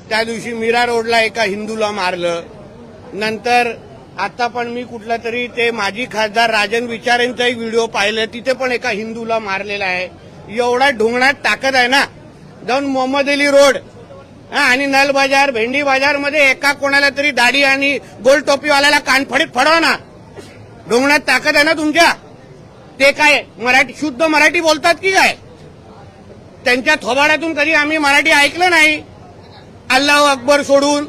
त्या दिवशी मीरा रोडला एका हिंदूला मारलं. नंतर आता पण मी कुठला तरी ते माजी खासदार राजन विचारेंचा एक व्हिडिओ पाहिलं, तिथे पण एका हिंदूला मारलेला आहे. एवढा ढोंगणात ताकद आहे ना, जाऊन मोहम्मद अली रोड आणि नल बाजार, भेंडी बाजार मध्ये एका कोणाला तरी दाढी आणि गोल टोपीवाल्याला कानफडीत फडवा ना. ढोंगणात ताकद आहे ना तुमच्या. ते काय मराठी, शुद्ध मराठी बोलतात की काय? त्यांच्या थोबाड्यातून कधी आम्ही मराठी ऐकलं नाही, अल्लाहू अकबर सोडून.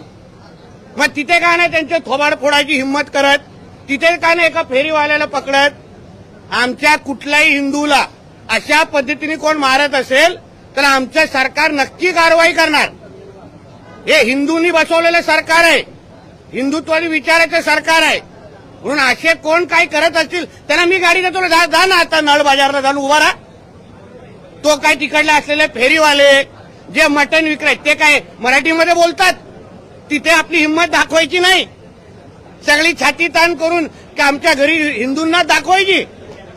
मग तिथे का नाही त्यांचे थोबाड फोडायची हिंमत करत? तिथे का नाही एका फेरीवाल्याला पकडत? आमच्या कुठल्याही हिंदूला अशा पद्धतीने कोण मारत असेल तर आमचं सरकार नक्की कारवाई करणार. हे हिंदूंनी बसवलेलं सरकार आहे, हिंदुत्वादी विचाराचं सरकार आहे. म्हणून असे कोण काय करत असतील त्यांना मी गाडी देतो, जा ना आता नळ बाजारला जाऊन उभा राहा. तो काय तिकडले असलेले फेरीवाले जे मटण विकतात ते काय मराठीमध्ये बोलतात? तिथे आपली हिंमत दाखवायची नाही, सगळी छाती ताण करून की आमच्या घरी हिंदूंना दाखवायची.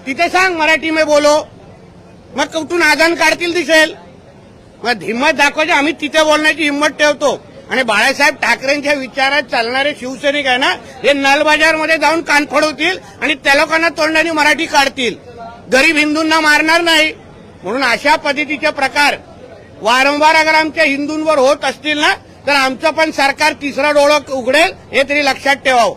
तिथे सांग मराठी में बोलो, मग कुठून आजान काढतील दिसेल. मग हिंमत दाखवायची, आम्ही तिथे बोलण्याची हिंमत ठेवतो. आणि बाळासाहेब ठाकरेंच्या विचारात चालणारे शिवसैनिक आहे ना, हे नलबाजारमध्ये जाऊन कान फोडवतील आणि त्या लोकांना तोंडाने मराठी काढतील, गरीब हिंदूंना मारणार नाही. म्हणून अशा पद्धतीचे प्रकार वारंवार अगर आमच्या हिंदूंवर होत असतील ना, तर आमचं पण सरकार तिसरा डोळं उघडेल, हे तरी लक्षात ठेवावं.